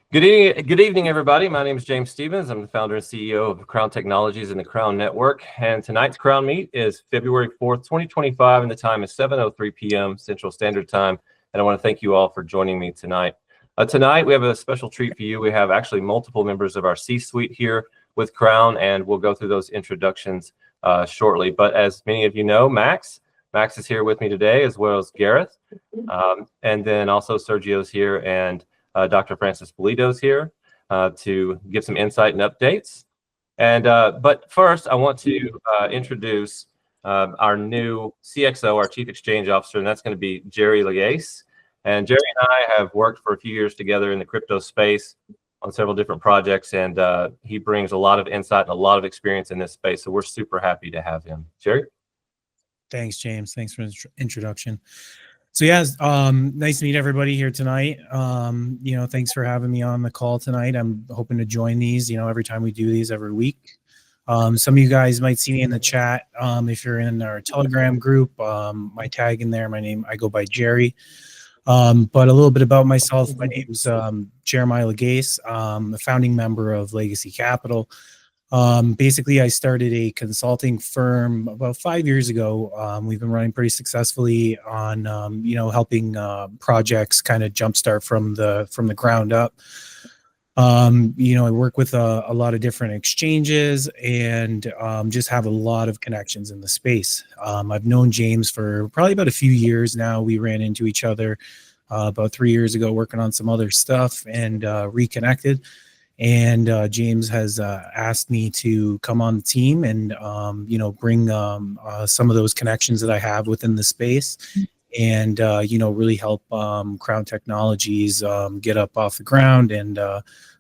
Good evening, everybody. My name is James Stevens. I'm the founder and CEO of Krown Technologies and the Krown Network. And tonight's Krown Meet is February 4th, 2025, and the time is 7:03 p.m. Central Standard Time. And I want to thank you all for joining me tonight. Tonight, we have a special treat for you. We have actually multiple members of our C-suite here with Krown, and we'll go through those introductions shortly. But as many of you know, Max is here with me today, as well as Gareth. And then also Sergio's here, and Dr. Francis Polito's here to give some insight and updates. And but first, I want to introduce our new CXO, our Chief Exchange Officer, and that's going to be Jerry Legace. And Jerry and I have worked for a few years together in the crypto space on several different projects, and he brings a lot of insight and a lot of experience in this space. So we're super happy to have him. Jerry? Thanks, James. Thanks for the introduction. So yeah, nice to meet everybody here tonight. Thanks for having me on the call tonight. I'm hoping to join these, every time we do these every week. Some of you guys might see me in the chat. If you're in our Telegram group, my tag in there, I go by Jerry. But a little bit about myself. My name is Jeremiah Legace. I'm a founding member of Legacy Capital. Basically, I started a consulting firm about 5 years ago. We've been running pretty successfully on, helping projects kind of jumpstart from the ground up. I work with a lot of different exchanges and just have a lot of connections in the space. I've known James for probably about a few years now. We ran into each other about 3 years ago working on some other stuff and reconnected. And James has asked me to come on the team and, bring some of those connections that I have within the space and, really help Krown Technologies get up off the ground and,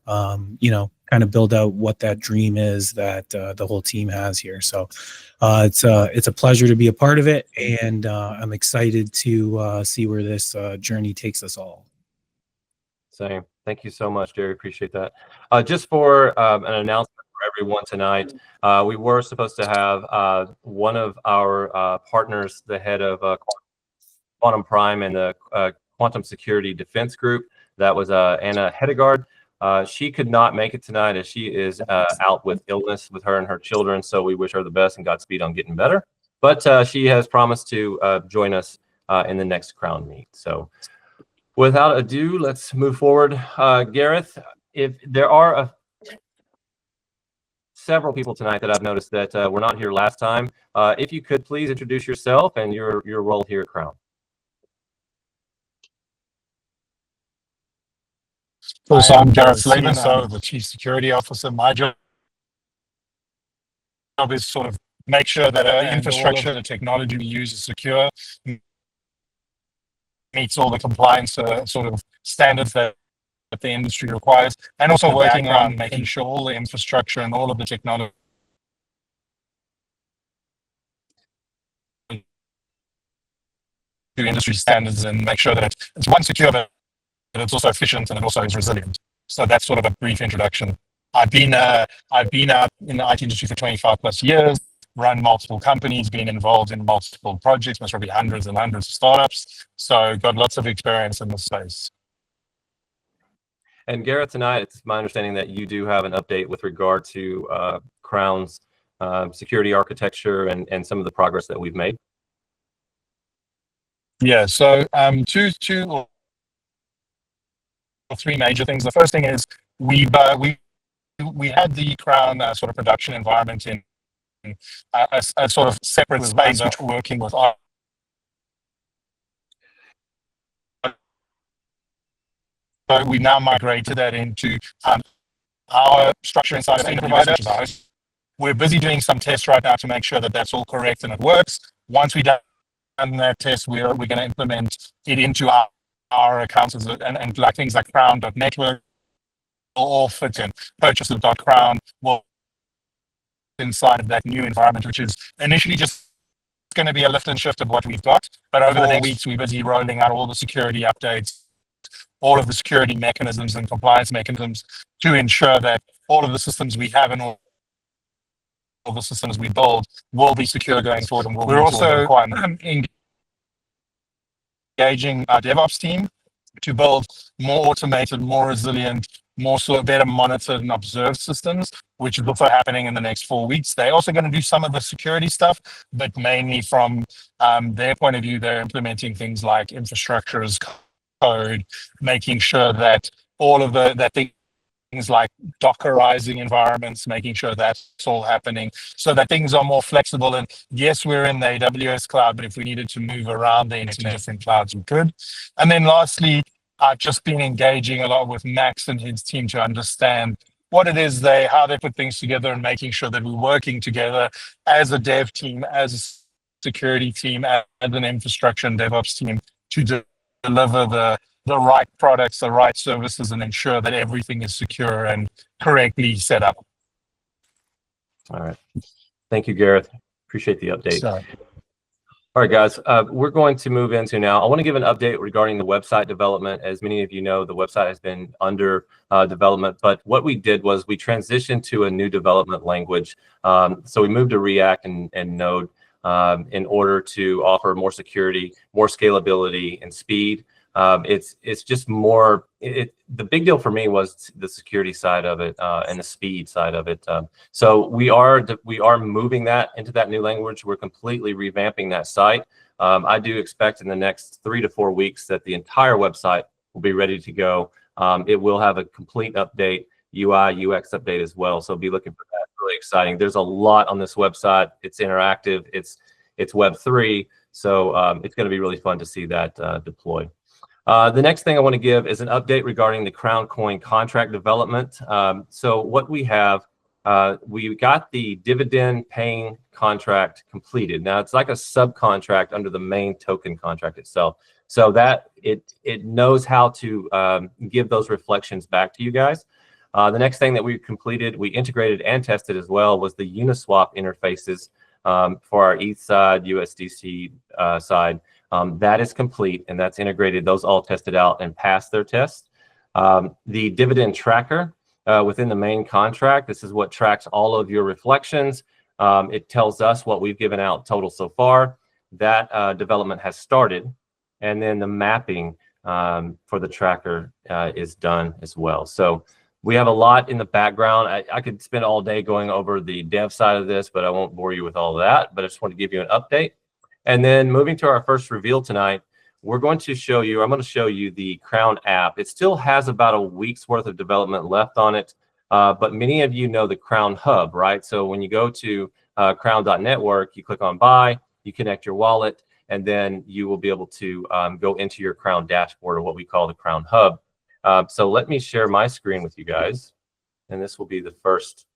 kind of build out what that dream is that the whole team has here. So it's a pleasure to be a part of it. And I'm excited to see where this journey takes us all. Same. Thank you so much, Jerry. Appreciate that. Just for an announcement for everyone tonight, we were supposed to have one of our partners, the head of Quantum Prime and the Quantum Security Defense Group. That was Anna Heddegard. She could not make it tonight as she is out with illness with her and her children. So we wish her the best and Godspeed on getting better. But she has promised to join us in the next Krown Meet. So without ado, let's move forward. Gareth, if there are several people tonight that I've noticed that were not here last time, if you could please introduce yourself and your role here at Krown. So I'm Gareth Slaven, so the Chief Security Officer. My job is sort of make sure that our infrastructure, the technology we use is secure, meets all the compliance sort of standards that the industry requires, and also working on making sure all the infrastructure and all of the technology to industry standards and make sure that it's one secure, but it's also efficient and it also is resilient. So that's sort of a brief introduction. I've been out in the IT industry for 25 plus years. Run multiple companies, been involved in multiple projects, most probably hundreds and hundreds of startups. So got lots of experience in this space. And Gareth, tonight, it's my understanding that you do have an update with regard to Krown's security architecture and some of the progress that we've made. Yeah, so two or three major things. The first thing is we had the Krown sort of production environment in a sort of separate space, which we're working with. So we now migrated that into our structure inside of AWS, which is ours. We're busy doing some tests right now to make sure that that's all correct and it works. Once we've done that test, we're going to implement it into our accounts and like things like Krown.network will all fit in. Purchase of .Krown will inside of that new environment, which is initially just going to be a lift and shift of what we've got. But over the next weeks, we're busy rolling out all the security updates, all of the security mechanisms and compliance mechanisms to ensure that all of the systems we have and all the systems we build will be secure going forward. And we're also engaging our DevOps team to build more automated, more resilient, more so better monitored and observed systems, which is also happening in the next 4 weeks. They're also going to do some of the security stuff, but mainly from their point of view, they're implementing things like infrastructure as code, making sure that all of that things like Dockerizing environments, making sure that's all happening so that things are more flexible. And yes, we're in the AWS cloud, but if we needed to move around the internet, different clouds, we could. And then lastly, I've just been engaging a lot with Max and his team to understand what it is how they put things together and making sure that we're working together as a dev team, as a security team, as an infrastructure and DevOps team to deliver the right products, the right services, and ensure that everything is secure and correctly set up. All right. Thank you, Gareth. Appreciate the update. So, all right, guys, we're going to move into now. I want to give an update regarding the website development. As many of you know, the website has been under development, but what we did was we transitioned to a new development language. So we moved to React and Node in order to offer more security, more scalability, and speed. It's just more. The big deal for me was the security side of it and the speed side of it. So we are moving that into that new language. We're completely revamping that site. I do expect in the next 3 to 4 weeks that the entire website will be ready to go. It will have a complete update, UI, UX update as well. So be looking for that. Really exciting. There's a lot on this website. It's interactive. It's Web3. So it's going to be really fun to see that deployed. The next thing I want to give is an update regarding the Krown Coin contract development. So what we have, we got the dividend-paying contract completed. Now it's like a subcontract under the main token contract itself, so that it knows how to give those reflections back to you guys. The next thing that we completed, we integrated and tested as well, was the Uniswap interfaces for our ETH side, USDC side. That is complete and that's integrated. Those all tested out and passed their test. The dividend tracker within the main contract, this is what tracks all of your reflections. It tells us what we've given out total so far. That development has started. And then the mapping for the tracker is done as well. So we have a lot in the background. I could spend all day going over the dev side of this, but I won't bore you with all of that. But I just want to give you an update. And then moving to our first reveal tonight, we're going to show you, I'm going to show you the Krown app. It still has about a week's worth of development left on it, but many of you know the Krown Hub, right? So when you go to Krown.network, you click on buy, you connect your wallet, and then you will be able to go into your Krown dashboard, or what we call the Krown Hub. So let me share my screen with you guys, and this will be the first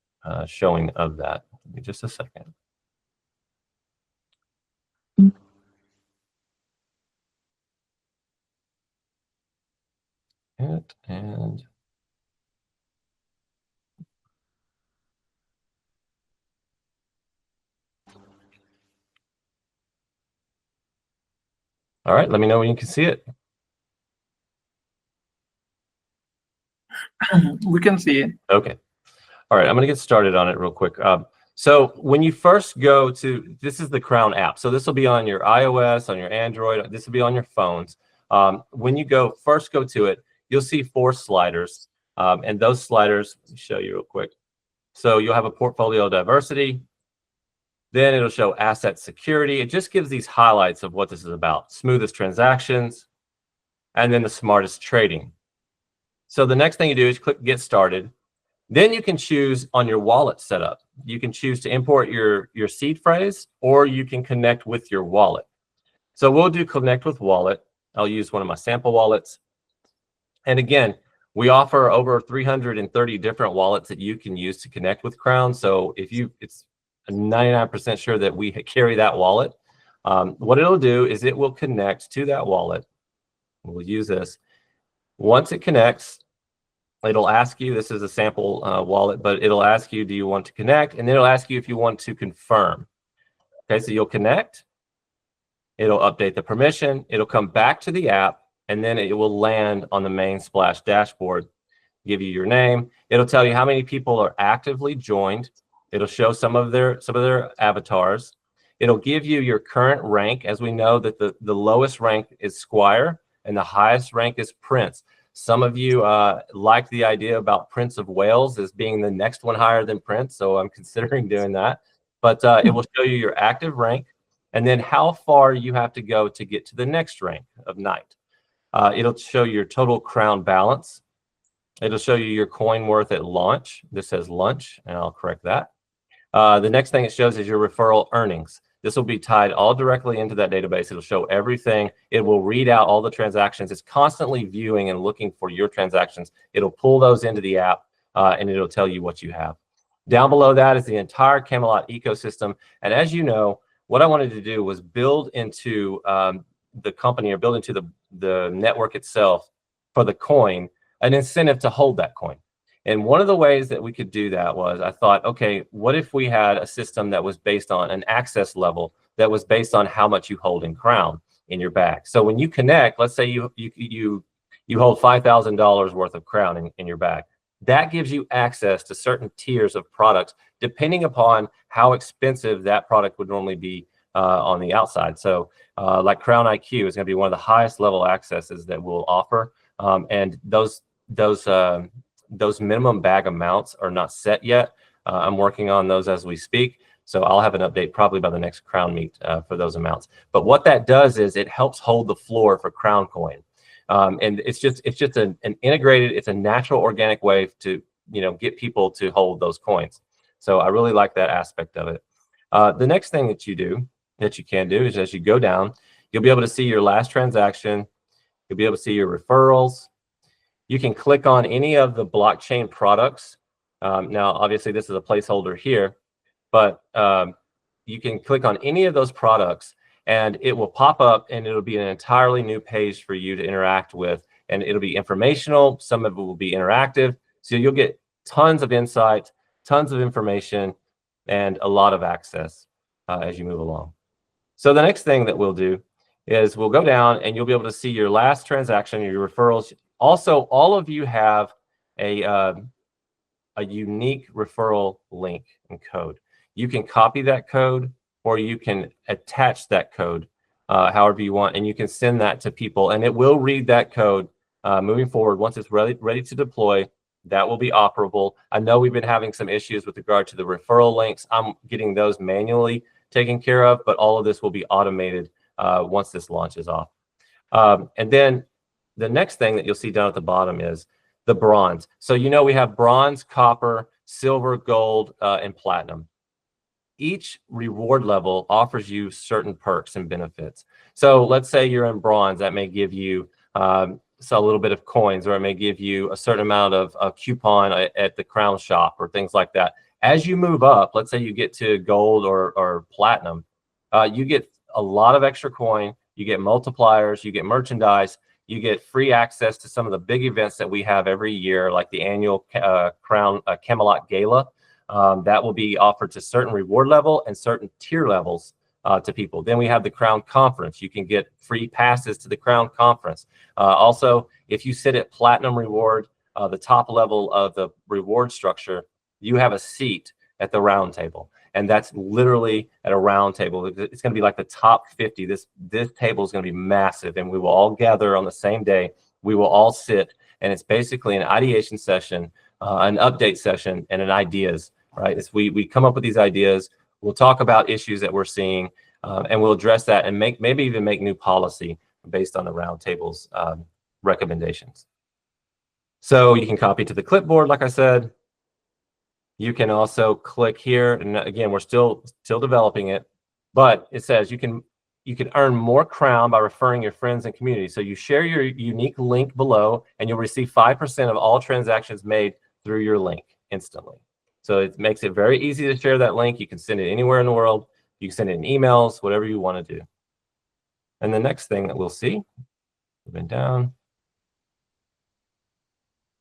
showing of that. Give me just a second. And all right, let me know when you can see it. We can see it. Okay. All right, I'm going to get started on it real quick. So when you first go to, this is the Krown app. So this will be on your iOS, on your Android. This will be on your phones. When you first go to it, you'll see 4 sliders. And those sliders, let me show you real quick. So you'll have a portfolio diversity. Then it'll show asset security. It just gives these highlights of what this is about. Smoothest transactions, and then the smartest trading. So the next thing you do is click Get Started. Then you can choose on your wallet setup. You can choose to import your seed phrase, or you can connect with your wallet. So we'll do connect with wallet. I'll use one of my sample wallets. And again, we offer over 330 different wallets that you can use to connect with Krown. So if it's 99% sure that we carry that wallet. What it'll do is it will connect to that wallet. We'll use this. Once it connects, it'll ask you, this is a sample wallet, but it'll ask you, do you want to connect? And then it'll ask you if you want to confirm. Okay, so you'll connect. It'll update the permission. It'll come back to the app, and then it will land on the main Splash dashboard, give you your name. It'll tell you how many people are actively joined. It'll show some of their avatars. It'll give you your current rank. As we know that the lowest rank is Squire and the highest rank is Prince. Some of you like the idea about Prince of Wales as being the next one higher than Prince, so I'm considering doing that. But it will show you your active rank and then how far you have to go to get to the next rank of Knight. It'll show your total Krown balance. It'll show you your coin worth at launch. This says lunch, and I'll correct that. The next thing it shows is your referral earnings. This will be tied all directly into that database. It'll show everything. It will read out all the transactions. It's constantly viewing and looking for your transactions. It'll pull those into the app, and it'll tell you what you have. Down below that is the entire Camelot ecosystem. And as you know, what I wanted to do was build into the company, or build into the network itself for the coin an incentive to hold that coin. And one of the ways that we could do that was, I thought, okay, what if we had a system that was based on an access level that was based on how much you hold in Krown in your bag. So when you connect, let's say you hold $5,000 worth of Krown in your bag. That gives you access to certain tiers of products, depending upon how expensive that product would normally be on the outside. So like Krown IQ is going to be one of the highest level accesses that we'll offer. And those minimum bag amounts are not set yet. I'm working on those as we speak. So I'll have an update probably by the next KrownMEET for those amounts. But what that does is it helps hold the floor for Krown Coin. And it's just an integrated, it's a natural organic way to, get people to hold those coins. So I really like that aspect of it. The next thing that you can do is, as you go down, you'll be able to see your last transaction. You'll be able to see your referrals. You can click on any of the blockchain products. Now, obviously, this is a placeholder here, but you can click on any of those products and it will pop up, and it'll be an entirely new page for you to interact with. And it'll be informational. Some of it will be interactive. So you'll get tons of insight, tons of information, and a lot of access as you move along. So the next thing that we'll do is we'll go down and you'll be able to see your last transaction, your referrals. Also, all of you have a unique referral link and code. You can copy that code, or you can attach that code however you want, and you can send that to people, and it will read that code moving forward. Once it's ready to deploy, that will be operable. I know we've been having some issues with regard to the referral links. I'm getting those manually taken care of, but all of this will be automated once this launches off. And then the next thing that you'll see down at the bottom is the bronze. So we have bronze, copper, silver, gold, and platinum. Each reward level offers you certain perks and benefits. So let's say you're in bronze, that may give you a little bit of coins, or it may give you a certain amount of a coupon at the Krown shop or things like that. As you move up, let's say you get to gold or platinum, you get a lot of extra coin, you get multipliers, you get merchandise, you get free access to some of the big events that we have every year, like the annual Krown Camelot Gala. That will be offered to certain reward level and certain tier levels to people. Then we have the Krown Conference. You can get free passes to the Krown Conference. Also, if you sit at Platinum Reward, the top level of the reward structure, you have a seat at the round table. And that's literally at a round table. It's going to be like the top 50. This table is going to be massive, and we will all gather on the same day. We will all sit, and it's basically an ideation session, an update session, and an ideas. Right? It's we come up with these ideas. We'll talk about issues that we're seeing, and we'll address that and maybe even make new policy based on the roundtable's recommendations. So you can copy to the clipboard, like I said. You can also click here, and again, we're still developing it, but it says you can earn more Krown by referring your friends and community. So you share your unique link below, and you'll receive 5% of all transactions made through your link instantly. So it makes it very easy to share that link. You can send it anywhere in the world. You can send it in emails, whatever you want to do. And the next thing that we'll see, moving down.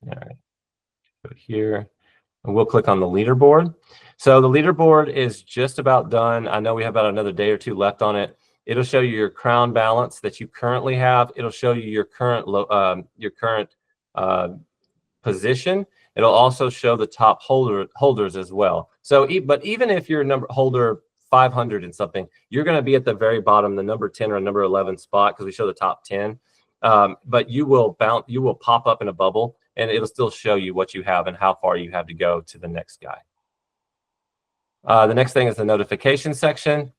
All right, go here. And we'll click on the leaderboard. So the leaderboard is just about done. I know we have about another day or two left on it. It'll show you your Krown balance that you currently have. It'll show you your current position. It'll also show the top holders as well. So, but even if you're holder 500 and something, you're going to be at the very bottom, the number 10 or number 11 spot, because we show the top 10. but you will pop up in a bubble, and it'll still show you what you have and how far you have to go to the next guy. The next thing is the notification section,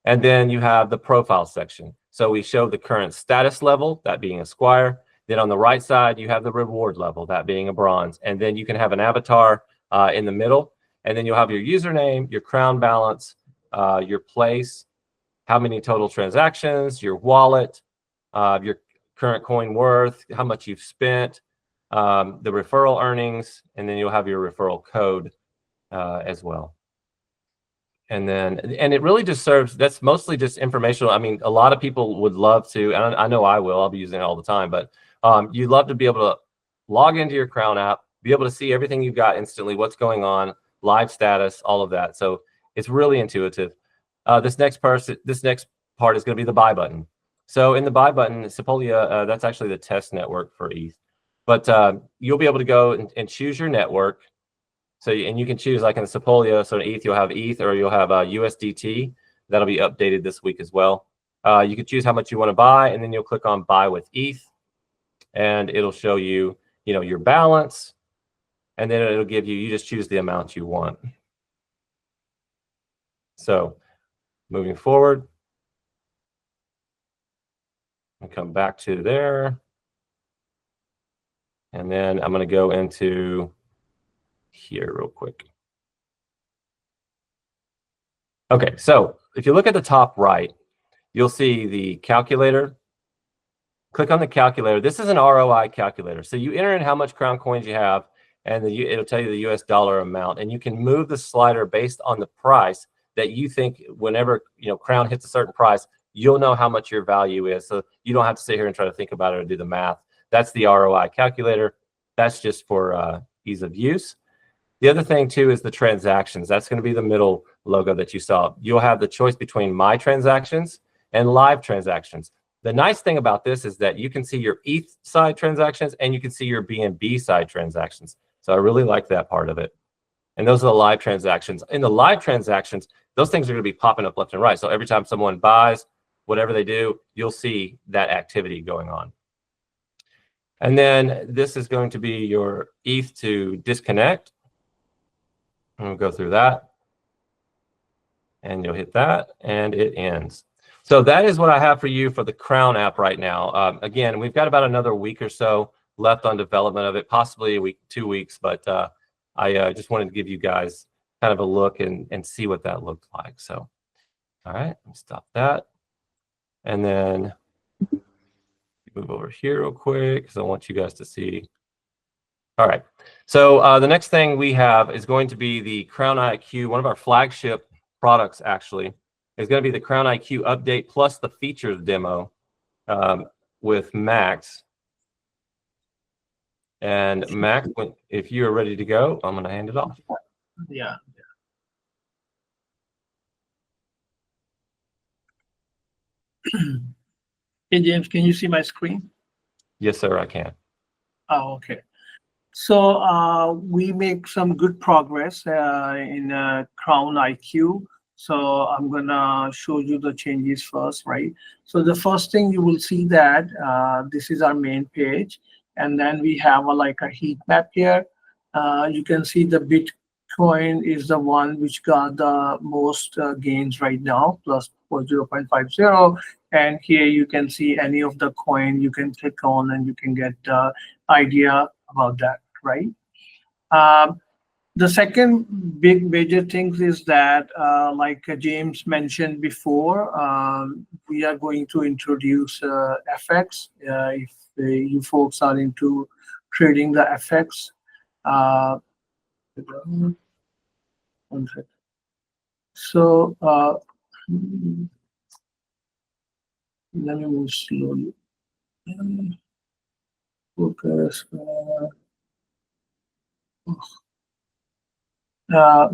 and then you have the profile section. So we show the current status level, that being a squire. Then on the right side, you have the reward level, that being a bronze. And then you can have an avatar in the middle, and then you'll have your username, your Krown balance, your place, how many total transactions, your wallet, your current coin worth, how much you've spent, the referral earnings, and then you'll have your referral code as well. And it really just serves, that's mostly just informational. I mean, a lot of people would love to, and I know I will, I'll be using it all the time, but you'd love to be able to log into your Krown app, be able to see everything you've got instantly, what's going on, live status, all of that. So it's really intuitive. This next part is going to be the buy button. So in the buy button, Sepolia, that's actually the test network for ETH. But you'll be able to go and choose your network. So, and you can choose, like in the Sepolia, so in ETH, you'll have ETH or you'll have USDT. That'll be updated this week as well. You can choose how much you want to buy, and then you'll click on buy with ETH, and it'll show you, your balance, and then it'll give you just choose the amount you want. So moving forward, I'll come back to there, and then I'm going to go into here real quick. Okay, so if you look at the top right, you'll see the calculator. Click on the calculator. This is an ROI calculator. So you enter in how much Krown coins you have, and it'll tell you the US dollar amount, and you can move the slider based on the price that you think whenever Krown hits a certain price, you'll know how much your value is. So you don't have to sit here and try to think about it or do the math. That's the ROI calculator. That's just for ease of use. The other thing too is the transactions. That's going to be the middle logo that you saw. You'll have the choice between my transactions and live transactions. The nice thing about this is that you can see your ETH side transactions and you can see your BNB side transactions. So I really like that part of it. And those are the live transactions. In the live transactions, those things are going to be popping up left and right. So every time someone buys, whatever they do, you'll see that activity going on. And then this is going to be your ETH to disconnect. And we'll go through that. And you'll hit that, and it ends. So that is what I have for you for the Krown app right now. Again, we've got about another week or so left on development of it, possibly a week, 2 weeks, but I just wanted to give you guys kind of a look and see what that looked like. So, all right, let me stop that. And then move over here real quick because I want you guys to see. All right, so the next thing we have is going to be the Krown IQ, one of our flagship products actually, is going to be the Krown IQ update plus the features demo with Max. And Max, if you are ready to go, I'm going to hand it off. Yeah. Hey, James, can you see my screen? Yes, sir, I can. Oh, okay. So we make some good progress in Krown IQ. So I'm going to show you the changes first, right? So the first thing you will see that this is our main page. And then we have a heat map here. You can see the Bitcoin is the one which got the most gains right now, plus 0.50. And here you can see any of the coin you can click on and you can get the idea about that, right? The second big major thing is that, like James mentioned before, we are going to introduce FX. If you folks are into trading the FX. One second. So let me move slowly. Focus.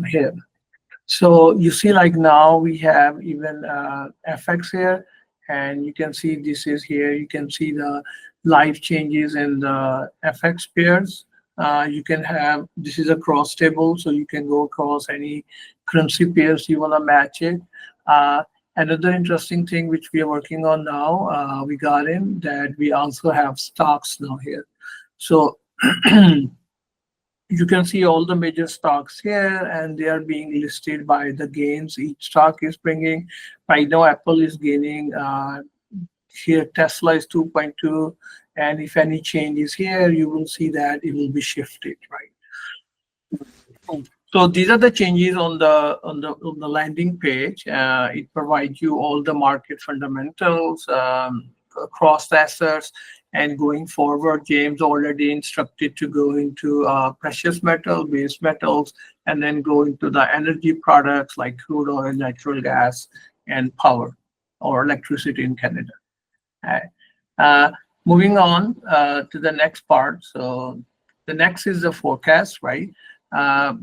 Here. So you see, like now we have even FX here, and you can see this is here. You can see the live changes in the FX pairs. You can have, this is a cross table, so you can go across any currency pairs you want to match it. Another interesting thing which we are working on now, we got in that we also have stocks now here. So you can see all the major stocks here, and they are being listed by the gains each stock is bringing. Right now, Apple is gaining. Here, Tesla is 2.2, and if any change is here, you will see that it will be shifted, right? So these are the changes on the landing page. It provides you all the market fundamentals across the assets. And going forward, James already instructed to go into precious metal, base metals, and then go into the energy products like crude oil, natural gas, and power or electricity in Canada. Moving on to the next part. So the next is the forecast, right?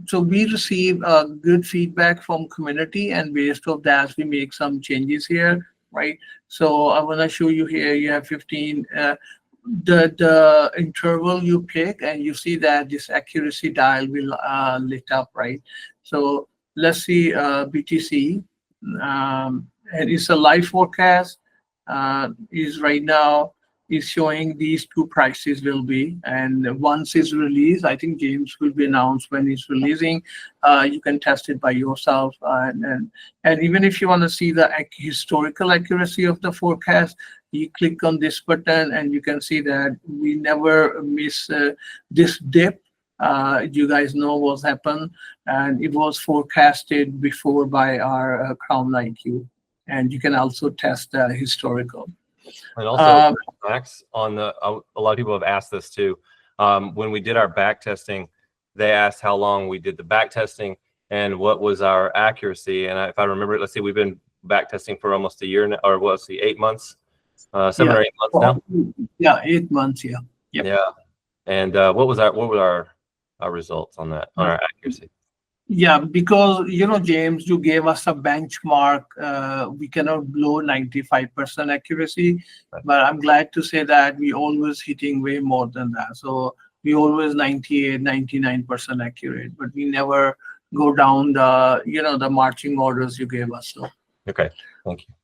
So we receive good feedback from community, and based on that, we make some changes here, right? So I want to show you here, you have 15, the interval you pick, and you see that this accuracy dial will lit up, right? So let's see BTC, and it's a live forecast, is right now is showing these two prices will be, and once it's released, I think James will be announced when it's releasing. You can test it by yourself, and even if you want to see the historical accuracy of the forecast, you click on this button and you can see that we never miss this dip. You guys know what's happened, and it was forecasted before by our Krown IQ, and you can also test the historical. And also, Max, on the a lot of people have asked this too. When we did our back testing, they asked how long we did the back testing and what was our accuracy. And if I remember it, let's see, we've been back testing for almost a year now, or let's see, 8 months, 7 or 8 months now. Yeah, 8 months. Yeah. Yep. Yeah. And what were our results on that, on our accuracy? Yeah, because James, you gave us a benchmark. We cannot blow 95% accuracy, but I'm glad to say that we always hitting way more than that. So we always 98, 99% accurate, but we never go down the the marching orders you gave us. So okay, thank you.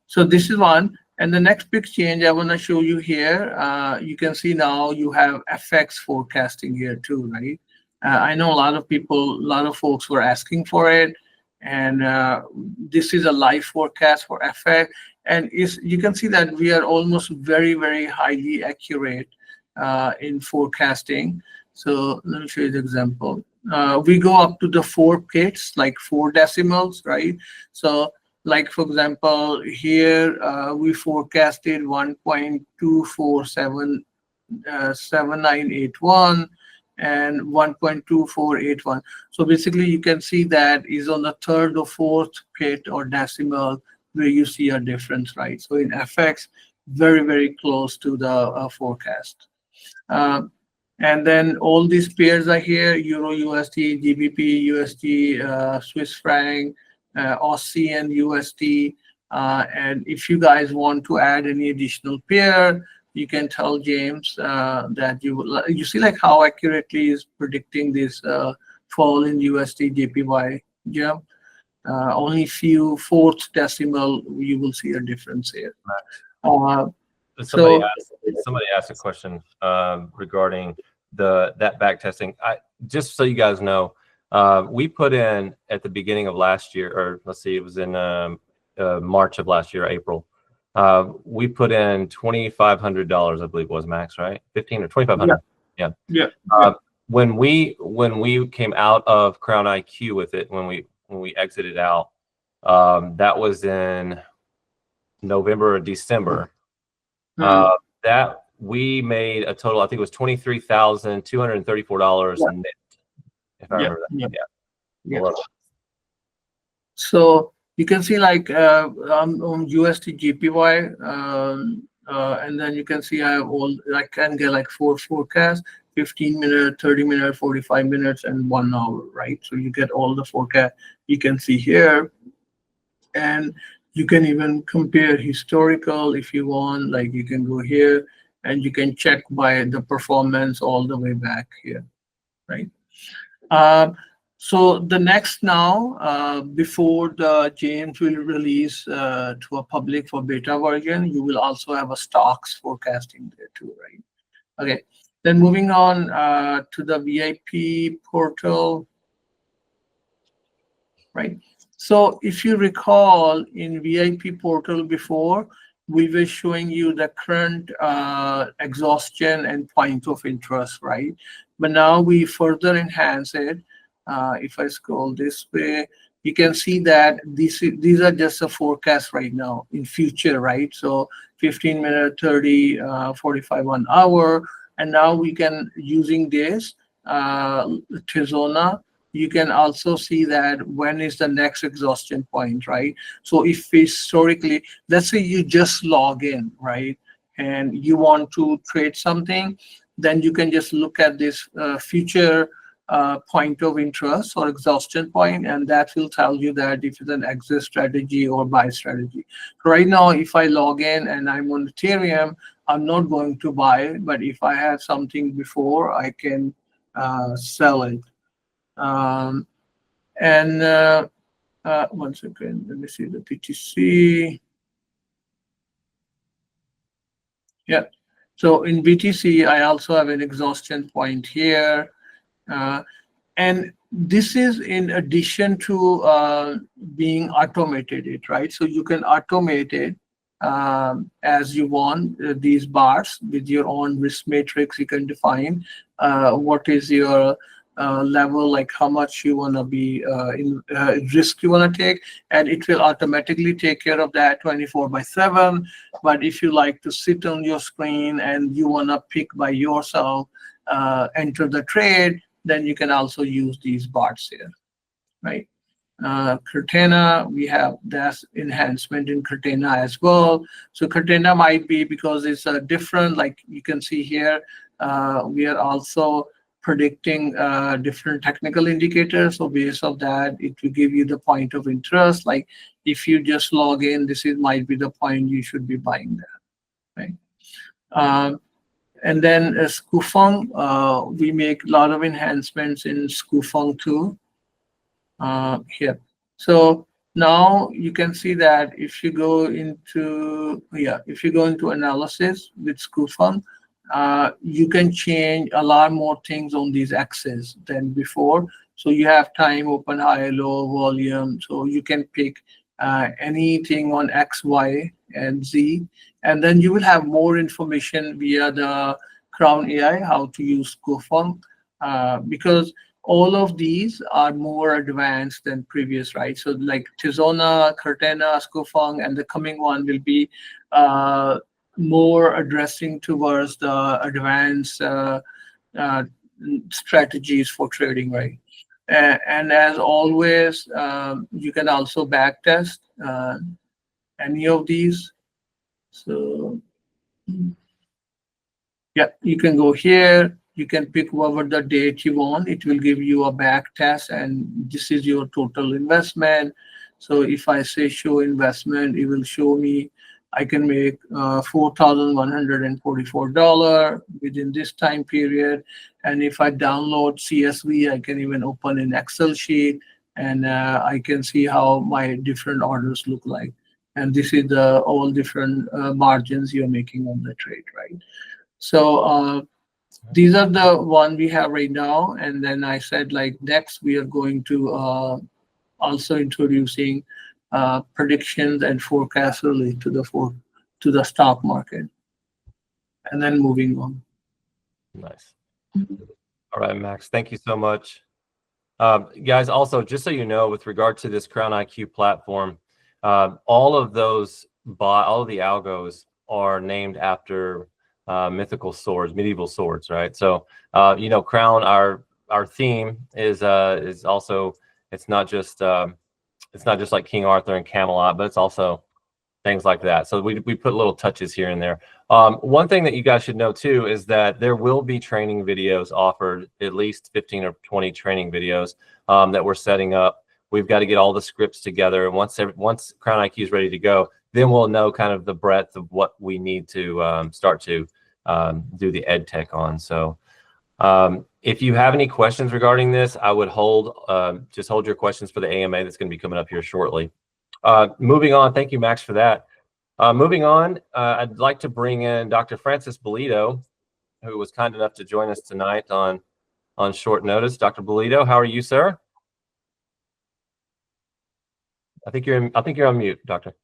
So this is one. And the next big change I want to show you here, you can see now you have FX forecasting here too, right? I know a lot of folks were asking for it, and this is a live forecast for FX, and you can see that we are almost very, very highly accurate in forecasting. So let me show you the example. We go up to the 4 pits, like 4 decimals, right? So like, for example, here we forecasted 1.2477981 and 1.2481. So basically you can see that is on the 3rd or 4th pit or decimal where you see a difference, right? So in FX, very, very close to the forecast. And then all these pairs are here: Euro USD, GBP USD, Swiss franc, Aussie and USD. And if you guys want to add any additional pair, you can tell James that you see like how accurately is predicting this fall in USD JPY. Yeah, only few 4th decimal you will see a difference here. Somebody asked a question regarding that back testing. Just so you guys know, we put in at the beginning of last year, or let's see, it was in March of last year, April. We put in $2,500, I believe it was, Max, right? 15 or 2,500. Yeah. When we came out of Krown IQ with it, when we exited out, that was in November or December. That we made a total, I think it was $23,234 net, if I remember that. Yeah. So you can see like on USD JPY, and then you can see I can get like 4 forecasts: 15 minute, 30 minute, 45 minutes, and 1 hour, right? So you get all the forecast you can see here, and you can even compare historical if you want. Like you can go here and you can check by the performance all the way back here, right? So the next now, before the James will release to a public for beta version, you will also have a stocks forecasting there too, right? Okay. Then moving on to the VIP portal, right? So if you recall in VIP portal before, we were showing you the current exhaustion and point of interest, right? But now we further enhance it. If I scroll this way, you can see that these are just a forecast right now in future, right? So 15 minute, 30, 45, 1 hour. And now we can, using this, Tizona, you can also see that when is the next exhaustion point, right? So if historically, let's say you just log in, right? And you want to trade something, then you can just look at this future point of interest or exhaustion point, and that will tell you that if it's an exit strategy or buy strategy. Right now, if I log in and I'm on Ethereum, I'm not going to buy, but if I have something before, I can sell it. And one second, let me see the BTC. Yeah, so in BTC, I also have an exhaustion point here. And this is in addition to being automated, right? So you can automate it as you want, these bars with your own risk matrix. You can define what is your level, like how much you want to be in risk you want to take, and it will automatically take care of that 24/7. But if you like to sit on your screen and you want to pick by yourself, enter the trade, then you can also use these bars here, right? Cortana, we have that enhancement in Cortana as well. So Cortana might be, because it's different, like you can see here, we are also predicting different technical indicators. So based on that, it will give you the point of interest. Like if you just log in, this is might be the point you should be buying that, right? And then Skufeng, we make a lot of enhancements in Skufeng too. Here. So now you can see that if you go into, if you go into analysis with Skufeng, you can change a lot more things on these axes than before. So you have time, open, high, low, volume. So you can pick anything on X, Y, and Z. And then you will have more information via the Krown AI, how to use Skufeng, because all of these are more advanced than previous, right? So like Tizona, Cortana, Skufeng, and the coming one will be more addressing towards the advanced strategies for trading, right? And as always, you can also backtest any of these. So yeah, you can go here. You can pick whatever the date you want. It will give you a back test, and this is your total investment. So if I say show investment, it will show me I can make $4,144 within this time period. And if I download CSV, I can even open an Excel sheet, and I can see how my different orders look like. And this is the all different margins you're making on the trade, right? So these are the one we have right now. And then I said, like, next we are going to also introducing predictions and forecasts related to the stock market. And then moving on. Nice. All right, Max, thank you so much. Guys, also, just so you know, with regard to this Krown IQ platform, all of the algos are named after mythical swords, medieval swords, right? So you know, Krown, our theme is also, it's not just like King Arthur and Camelot, but it's also things like that. So we put little touches here and there. One thing that you guys should know too is that there will be training videos offered, at least 15 or 20 training videos that we're setting up. We've got to get all the scripts together, and once Krown IQ is ready to go, then we'll know kind of the breadth of what we need to start to do the ed tech on. So If you have any questions regarding this, I would just hold your questions for the AMA that's going to be coming up here shortly. Moving on, thank you, Max, for that. Moving on, I'd like to bring in Dr. Francis Bolito, who was kind enough to join us tonight on short notice. Dr. Bolito, how are you, sir? I think you're on mute, Doctor.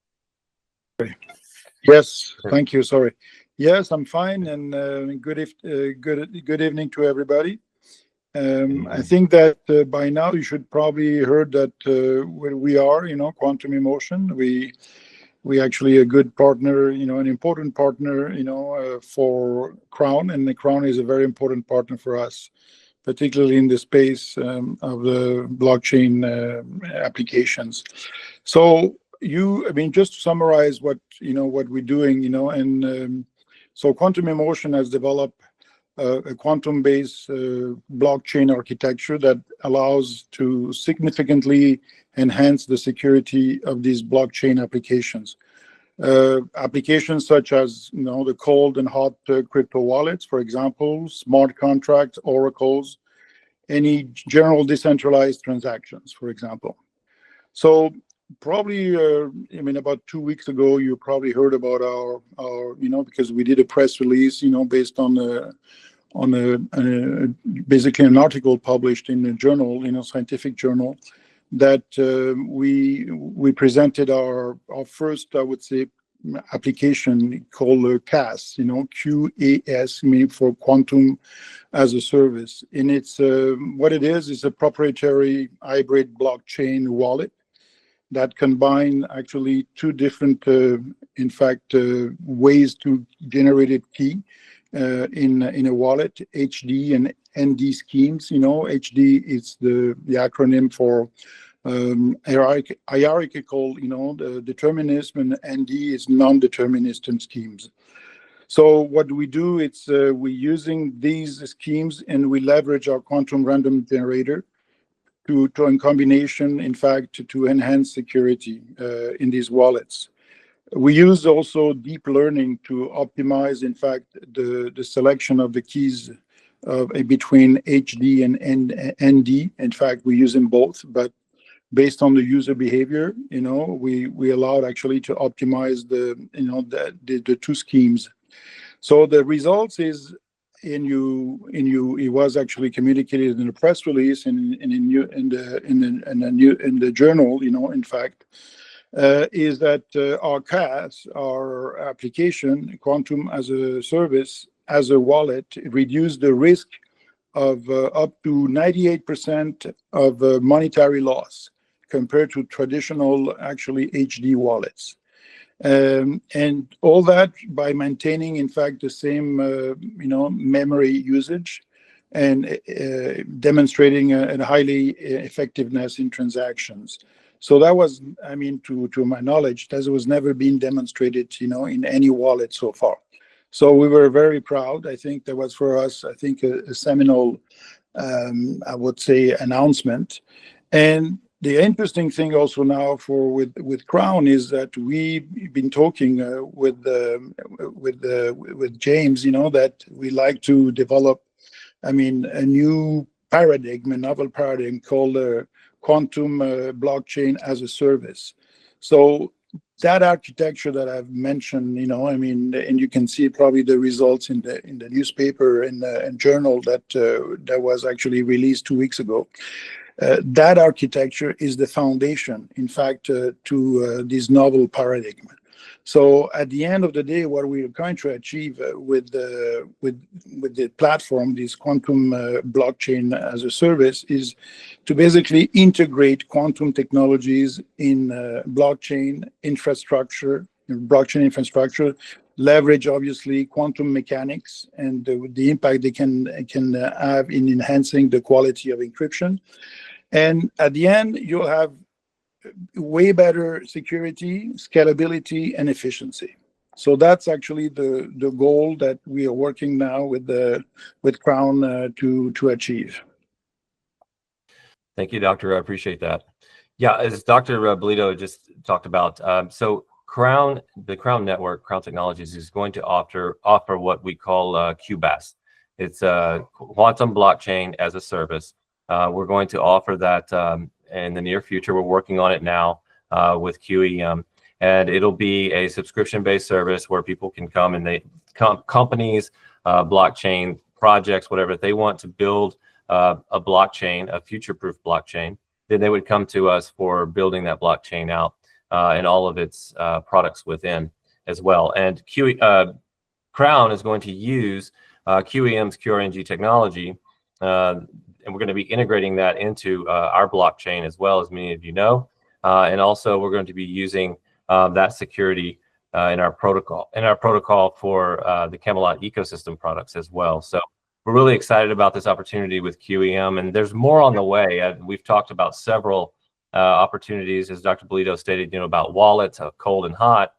Yes, thank you. Sorry. Yes, I'm fine, and good evening to everybody. I think that by now you should probably heard that where we are, Quantum Emotion. We actually a good partner, an important partner, for Krown, and the Krown is a very important partner for us, particularly in the space of the blockchain applications. So just to summarize what we're doing, and so Quantum Emotion has developed a quantum-based blockchain architecture that allows to significantly enhance the security of these blockchain applications. Applications such as the cold and hot crypto wallets, for example, smart contracts, oracles, any general decentralized transactions, for example. So probably, about 2 weeks ago, you probably heard about our because we did a press release, based on basically an article published in a journal, scientific journal, that we presented our first, I would say, application called CAS, QAS, meaning for Quantum as a Service. And it's what it is a proprietary hybrid blockchain wallet that combine actually two different, ways to generate a key in a wallet, HD and ND schemes. HD is the acronym for hierarchical, the determinism, and ND is non-deterministic schemes. So what we do, it's we're using these schemes and we leverage our quantum random generator to in combination, in fact, to enhance security in these wallets. We use also deep learning to optimize, in fact, the selection of the keys between HD and ND. In fact, we use them both, but based on the user behavior, we allowed actually to optimize the two schemes. So the results is it was actually communicated in a press release and in the journal, in fact, is that our CAS, our application, Quantum as a Service, as a wallet, reduced the risk of up to 98% of monetary loss compared to traditional, actually, HD wallets. And all that by maintaining, in fact, the same, memory usage and demonstrating a highly effectiveness in transactions. So that was, to my knowledge, that was never been demonstrated, in any wallet so far. So we were very proud. I think that was for us, a seminal, I would say, announcement. And the interesting thing also now with Krown is that we've been talking with James, that we like to develop, a new paradigm, a novel paradigm called Quantum Blockchain as a Service. So that architecture that I've mentioned, and you can see probably the results in the newspaper and journal that was actually released 2 weeks ago. That architecture is the foundation, in fact, to this novel paradigm. So at the end of the day, what we are trying to achieve with the platform, this Quantum Blockchain as a Service, is to basically integrate quantum technologies in blockchain infrastructure, leverage obviously quantum mechanics and the impact they can have in enhancing the quality of encryption. And at the end, you'll have way better security, scalability, and efficiency. So that's actually the goal that we are working now with Krown to achieve. Thank you, Doctor. I appreciate that. Yeah, as Dr. Bolito just talked about, so the Krown Network, Krown Technologies, is going to offer what we call QBAS. It's quantum blockchain as a service. We're going to offer that in the near future. We're working on it now with QEM, and it'll be a subscription-based service where people can come and companies, blockchain projects, whatever, if they want to build a blockchain, a future-proof blockchain, then they would come to us for building that blockchain out and all of its products within as well. And Krown is going to use QEM's QRNG technology, and we're going to be integrating that into our blockchain as well, as many of you know. And also we're going to be using that security in our protocol for the Camelot ecosystem products as well. So we're really excited about this opportunity with QEM, and there's more on the way. We've talked about several opportunities, as Dr. Bolito stated, about wallets, cold and hot,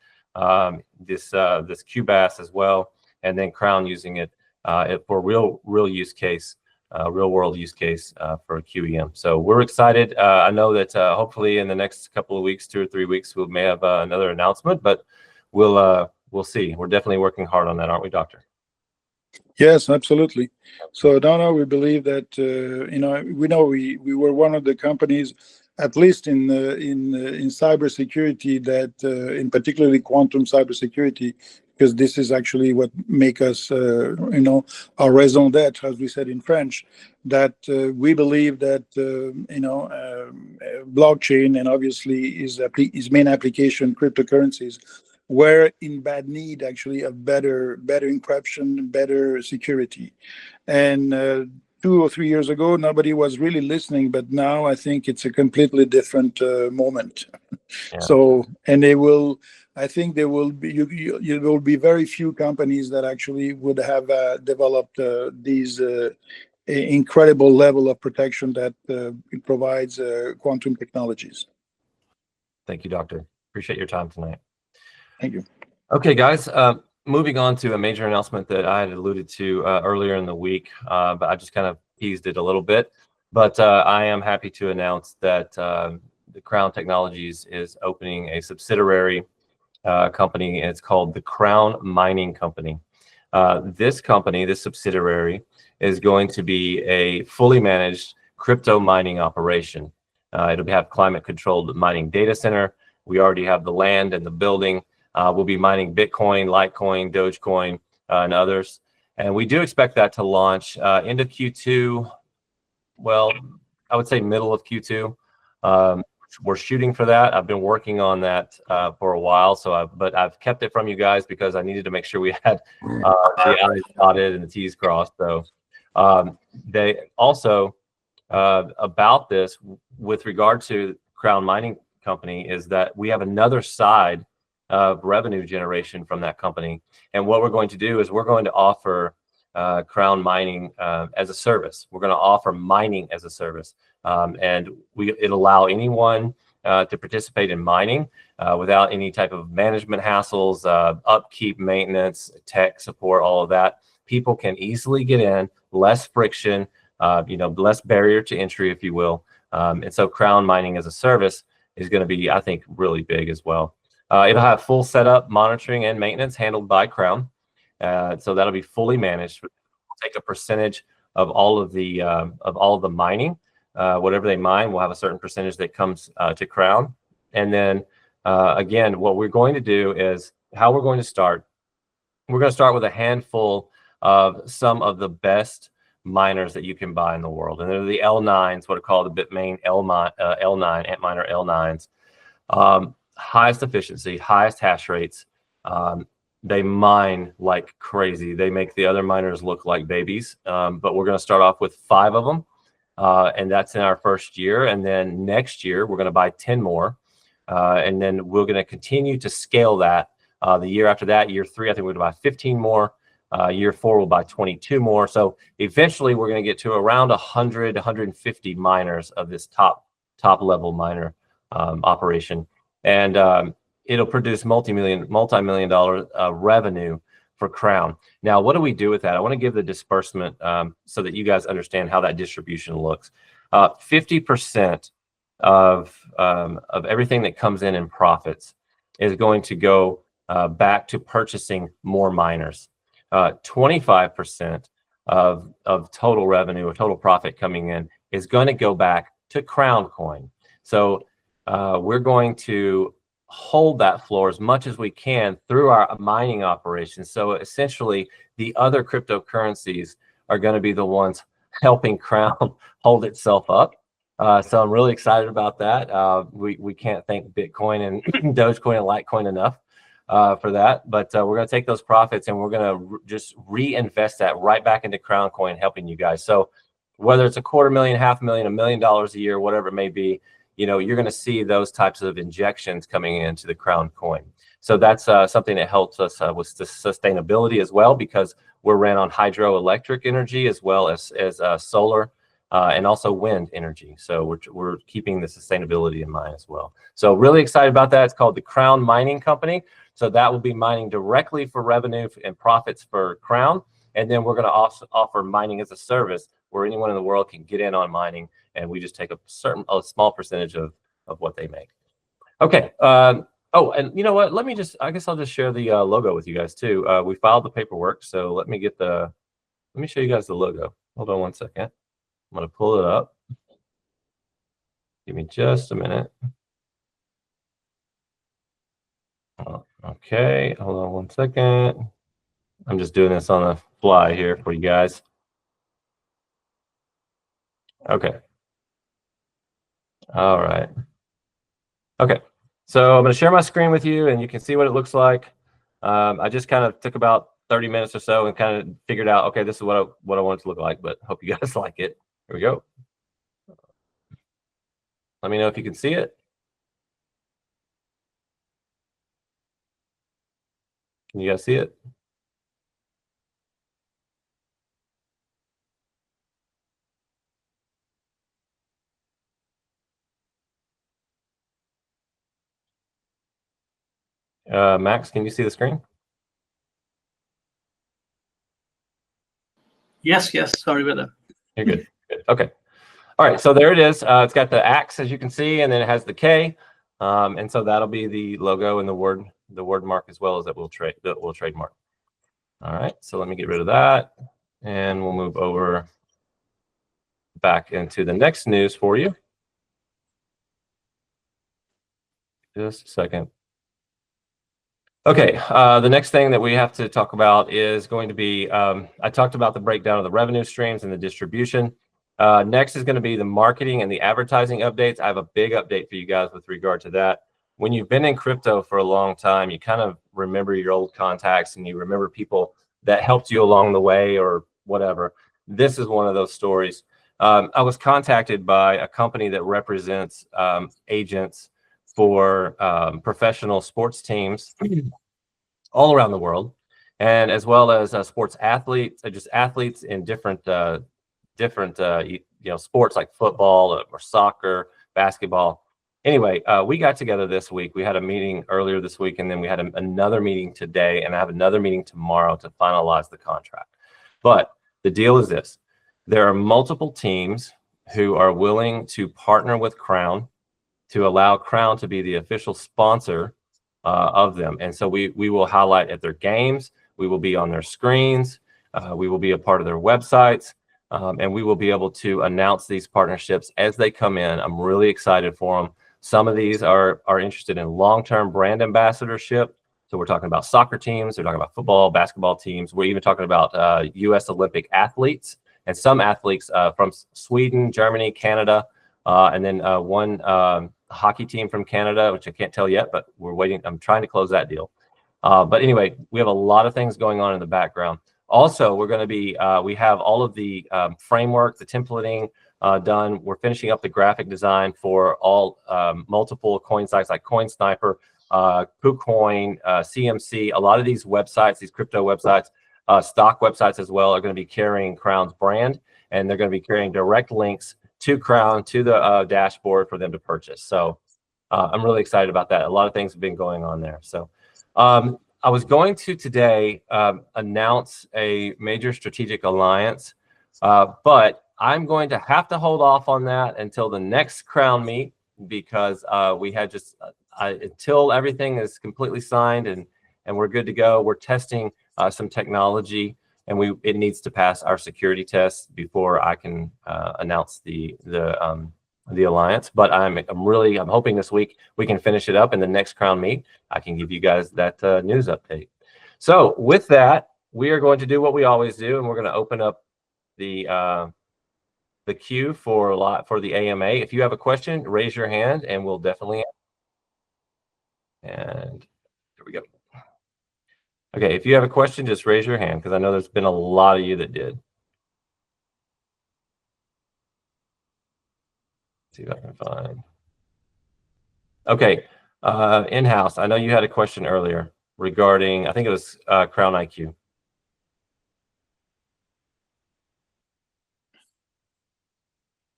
this QBAS as well, and then Krown using it for real use case, real world use case for QEM. So we're excited. I know that hopefully in the next couple of weeks, 2 or 3 weeks, we may have another announcement, but we'll see. We're definitely working hard on that, aren't we, Doctor? Yes, absolutely. So Donna, we believe that we were one of the companies, at least in cybersecurity, that in particularly quantum cybersecurity, because this is actually what make us our raison d'être, as we said in French, that we believe that blockchain and obviously is main application cryptocurrencies were in bad need actually of better encryption, better security. And 2 or 3 years ago, nobody was really listening, but now I think it's a completely different moment. Yeah. So, and I think there will be very few companies that actually would have developed these incredible level of protection that it provides quantum technologies. Thank you, Doctor. Appreciate your time tonight. Thank you. Okay, guys, moving on to a major announcement that I had alluded to earlier in the week, but I just kind of teased it a little bit. But I am happy to announce that the Krown Technologies is opening a subsidiary company, and it's called the Krown Mining Company. This company, this subsidiary, is going to be a fully managed crypto mining operation. It'll have climate-controlled mining data center. We already have the land and the building. We'll be mining Bitcoin, Litecoin, Dogecoin, and others. And we do expect that to launch into Q2. Well, I would say middle of Q2. We're shooting for that. I've been working on that for a while, but I've kept it from you guys because I needed to make sure we had the I's dotted and the T's crossed. So they also about this with regard to Krown Mining Company is that we have another side of revenue generation from that company. And what we're going to do is we're going to offer Krown Mining as a service. We're going to offer mining as a service. And it'll allow anyone to participate in mining without any type of management hassles, upkeep, maintenance, tech support, all of that. People can easily get in, less friction, less barrier to entry, if you will. And so Krown Mining as a service is going to be, I think, really big as well. It'll have full setup, monitoring, and maintenance handled by Krown. So that'll be fully managed. We'll take a percentage of all of the mining, whatever they mine. We'll have a certain percentage that comes to Krown. And then again, what we're going to do is how we're going to start. We're going to start with a handful of some of the best miners that you can buy in the world, and they're the L9s, what are called the Bitmain L9 Antminer L9s. Highest efficiency, highest hash rates. They mine like crazy. They make the other miners look like babies. But we're going to start off with 5 of them, and that's in our first year. And then next year we're going to buy 10 more, and then we're going to continue to scale that. The year after that, year 3, I think we're going to buy 15 more. Year 4, we'll buy 22 more. So eventually we're going to get to around 100, 150 miners of this top level miner operation. And it'll produce multi-million dollar revenue for Krown. Now, what do we do with that? I want to give the disbursement so that you guys understand how that distribution looks. 50% of everything that comes in profits is going to go back to purchasing more miners. 25% of total revenue or total profit coming in is going to go back to Krown Coin. So we're going to hold that floor as much as we can through our mining operations. So essentially, the other cryptocurrencies are going to be the ones helping Krown hold itself up. So I'm really excited about that. We can't thank Bitcoin and Dogecoin and Litecoin enough for that. But we're going to take those profits and we're going to just reinvest that right back into Krown Coin, helping you guys. So whether it's $250,000, $500,000, $1 million a year, whatever it may be, you know, you're going to see those types of injections coming into the Krown Coin. So that's something that helps us with the sustainability as well, because we're ran on hydroelectric energy as well as solar and also wind energy. So we're keeping the sustainability in mind as well. So really excited about that. It's called the Krown Mining Company. So that will be mining directly for revenue and profits for Krown. And then we're going to also offer mining as a service where anyone in the world can get in on mining, and we just take a small percentage of what they make. Okay. Oh, and you know what? I guess I'll just share the logo with you guys too. We filed the paperwork, so let me show you guys the logo. Hold on one second. I'm going to pull it up. Give me just a minute. Okay, hold on one second. I'm just doing this on the fly here for you guys. Okay. All right. Okay. So I'm going to share my screen with you, and you can see what it looks like. I just kind of took about 30 minutes or so and kind of figured out, okay, this is what I want it to look like, but hope you guys like it. Here we go. Let me know if you can see it. Can you guys see it? Max, can you see the screen? Yes, sorry about that. You're good. Good. Okay. All right, so there it is. It's got the axe, as you can see, and then it has the K, and so that'll be the logo and the word mark as well as that we'll trademark. All right, so let me get rid of that, and we'll move over back into the next news for you. Just a second. Okay, the next thing that we have to talk about is going to be, I talked about the breakdown of the revenue streams and the distribution. Next is going to be the marketing and the advertising updates. I have a big update for you guys with regard to that. When you've been in crypto for a long time, you kind of remember your old contacts and you remember people that helped you along the way or whatever. This is one of those stories. I was contacted by a company that represents agents for professional sports teams all around the world, and as well as sports athletes, just athletes in different sports like football or soccer, basketball. Anyway, we got together this week. We had a meeting earlier this week, and then we had another meeting today, and I have another meeting tomorrow to finalize the contract. But the deal is this: there are multiple teams who are willing to partner with Krown to allow Krown to be the official sponsor of them. And so we will highlight at their games, we will be on their screens, we will be a part of their websites, and we will be able to announce these partnerships as they come in. I'm really excited for them. Some of these are interested in long-term brand ambassadorship. So we're talking about soccer teams, we're talking about football, basketball teams. We're even talking about US Olympic athletes and some athletes from Sweden, Germany, Canada, and then one hockey team from Canada, which I can't tell yet, but we're waiting. I'm trying to close that deal. But anyway, we have a lot of things going on in the background. Also, we're going to be, we have all of the framework, the templating done. We're finishing up the graphic design for all multiple coin sites like CoinSniper, KuCoin, CMC. A lot of these websites, these crypto websites, stock websites as well, are going to be carrying Krown's brand, and they're going to be carrying direct links to Krown, to the dashboard for them to purchase. So I'm really excited about that. A lot of things have been going on there. So I was going to today announce a major strategic alliance, but I'm going to have to hold off on that until the next KrownMEET, because we had just, until everything is completely signed and we're good to go, we're testing some technology and it needs to pass our security test before I can announce the alliance. But I'm hoping this week we can finish it up, and the next Krown Meet I can give you guys that news update. So with that, we are going to do what we always do, and we're going to open up the queue for the AMA. If you have a question, raise your hand, and we'll definitely. And here we go. Okay, if you have a question, just raise your hand, because I know there's been a lot of you that did. Let's see if I can find. Okay, in-house, I know you had a question earlier regarding, I think it was Krown IQ.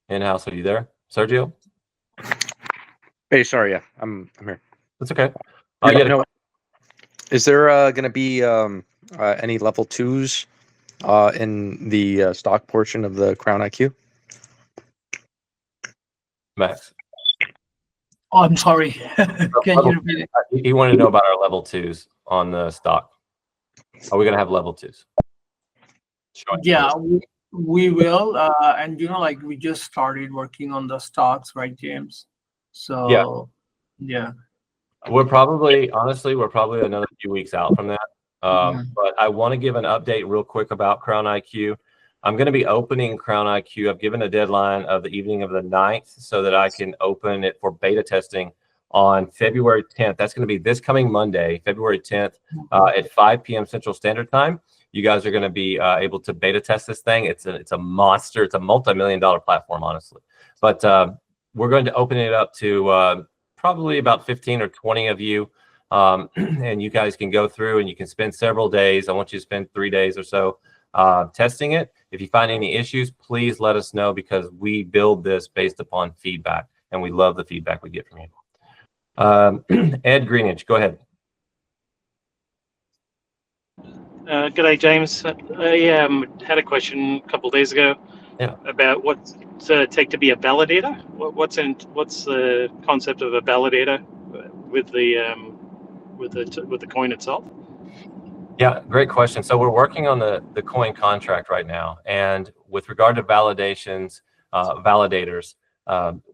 In-house, are you there, Sergio? Hey, sorry, yeah, I'm here. That's okay. Is there going to be any level 2s in the stock portion of the Krown IQ? Max. Oh, I'm sorry. Can you repeat it? He wanted to know about our level 2s on the stock. Are we going to have level 2s? Yeah, we will. And like we just started working on the stocks, right, James? So yeah. We're probably another few weeks out from that. But I want to give an update real quick about Krown IQ. I'm going to be opening Krown IQ. I've given a deadline of the evening of the 9th so that I can open it for beta testing on February 10th. That's going to be this coming Monday, February 10th at 5 p.m. Central Standard Time. You guys are going to be able to beta test this thing. It's a monster. It's a multi-million-dollar platform, honestly. But we're going to open it up to probably about 15 or 20 of you. And you guys can go through and you can spend several days. I want you to spend 3 days or so testing it. If you find any issues, please let us know, because we build this based upon feedback, and we love the feedback we get from you. Ed Greenidge, go ahead. Good day, James. I had a question a couple of days ago about what's it take to be a validator. What's the concept of a validator with the coin itself? Yeah, great question. So we're working on the coin contract right now, and with regard to validators,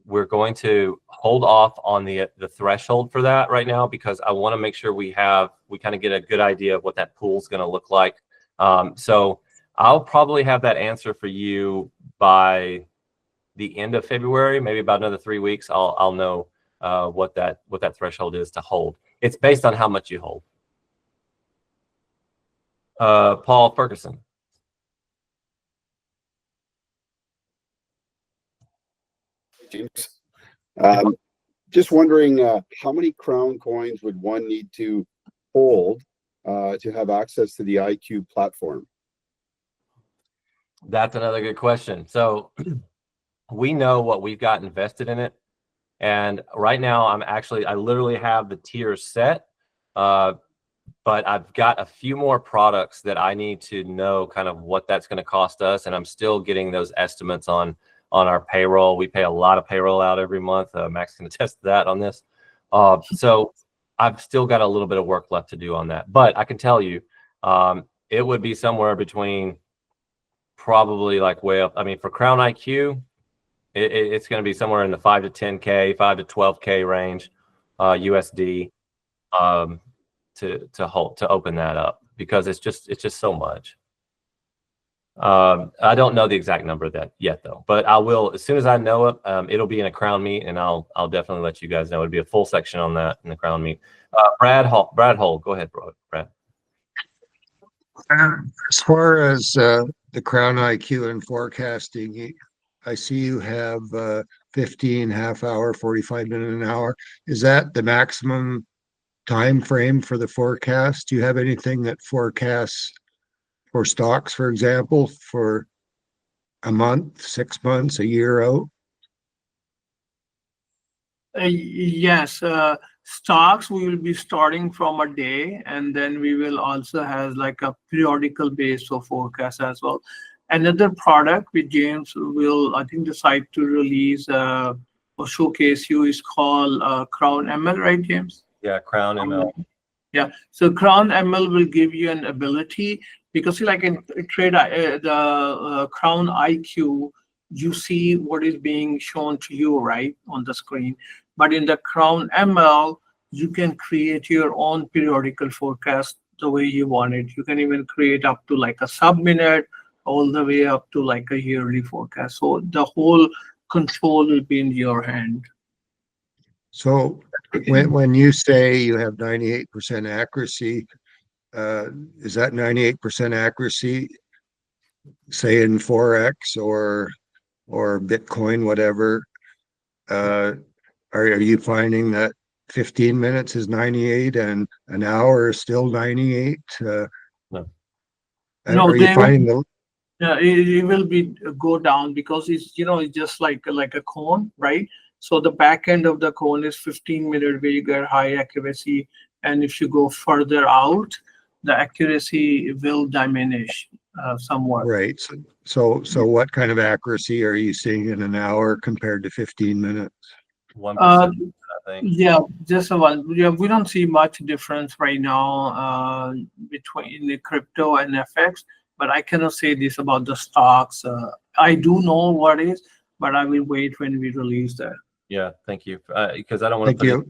we're going to hold off on the threshold for that right now, because I want to make sure we kind of get a good idea of what that pool is going to look like. So I'll probably have that answer for you by the end of February, maybe about another 3 weeks. I'll know what that threshold is to hold. It's based on how much you hold. Paul Ferguson. James, just wondering how many Krown coins would one need to hold to have access to the IQ platform? That's another good question. So we know what we've got invested in it, and right now I literally have the tiers set, but I've got a few more products that I need to know kind of what that's going to cost us, and I'm still getting those estimates on our payroll. We pay a lot of payroll out every month. Max can attest to that on this. So I've still got a little bit of work left to do on that. But I can tell you, it would be somewhere between probably like way up. I mean, for Krown IQ, it's going to be somewhere in the 5 to 10K, 5 to 12K range USD to open that up, because it's just so much. I don't know the exact number of that yet, though, but I will as soon as I know it. It'll be in a Krown Meet, and I'll definitely let you guys know. It'll be a full section on that in the Krown Meet. Brad Hull, go ahead, Brad. As far as the Krown IQ and forecasting, I see you have 15 half hour, 45-minute, an hour. Is that the maximum time frame for the forecast? Do you have anything that forecasts for stocks, for example, for a month, 6 months, a year out? Yes, stocks we will be starting from a day, and then we will also have like a periodical base for forecast as well. Another product which James will, I think, decide to release or showcase you is called Krown ML, right, James? Yeah, Krown ML. Yeah, so Krown ML will give you an ability Because see, like in trade, the Krown IQ, you see what is being shown to you right on the screen. But in the Krown ML, you can create your own periodical forecast the way you want it. You can even create up to like a sub-minute, all the way up to like a yearly forecast. So the whole control will be in your hand. So when you say you have 98% accuracy, is that 98% accuracy, say in Forex or Bitcoin, whatever? Are you finding that 15 minutes is 98 and an hour is still 98? No. No, are you finding the yeah, it will be go down because it's it's just like a cone, right? So the back end of the cone is 15 minutes where you get high accuracy, and if you go further out, the accuracy will diminish somewhat. right? So what kind of accuracy are you seeing in an hour compared to 15 minutes? 1%, I think. Yeah, just one. Yeah, we don't see much difference right now between the crypto and FX, but I cannot say this about the stocks. I do know what is, but I will wait when we release that. Yeah, thank you. Because I don't want Thank to put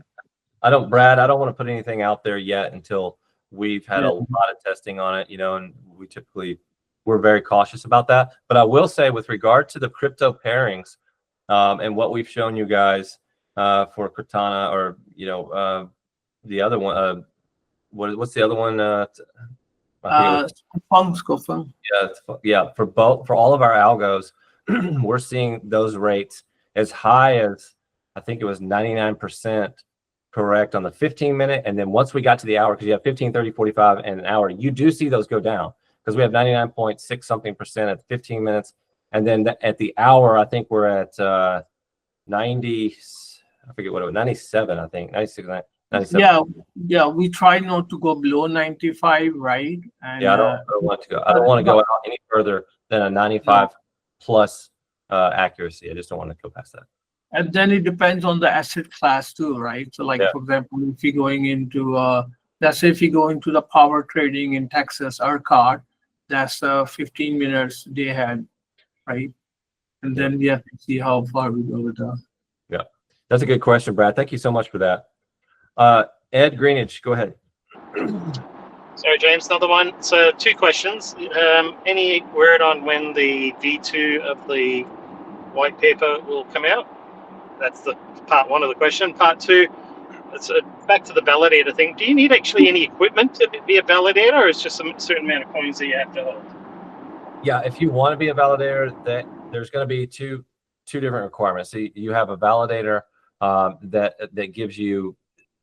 you. Brad, I don't want to put anything out there yet until we've had a lot of testing on it, and we're very cautious about that. But I will say with regard to the crypto pairings and what we've shown you guys for Cortana or, the other one, what's the other one? Skofung. Yeah. For all of our algos, we're seeing those rates as high as, I think it was 99% correct on the 15-minute. And then once we got to the hour, because you have 15, 30, 45, and an hour, you do see those go down because we have 99.6 something percent at 15 minutes. And then at the hour, I think we're at 90, I forget what it was, 97, I think, 96, 97. Yeah, we try not to go below 95, right? And, I don't want to go. I don't want to go out any further than a 95 plus accuracy. I just don't want to go past that. And then it depends on the asset class too, right? So like, for example, if you're going into, let's say if you go into the power trading in Texas, ERCOT, that's 15 minutes day ahead, right? And then we have to see how far we go with that. Yeah, that's a good question, Brad. Thank you so much for that. Ed Greenidge, go ahead. Sorry, James, another one. So 2 questions. Any word on when the V2 of the white paper will come out? That's the part 1 of the question. Part 2, it's back to the validator thing. Do you need actually any equipment to be a validator, or it's just a certain amount of coins that you have to hold? Yeah, if you want to be a validator, there's going to be two different requirements. So you have a validator that gives you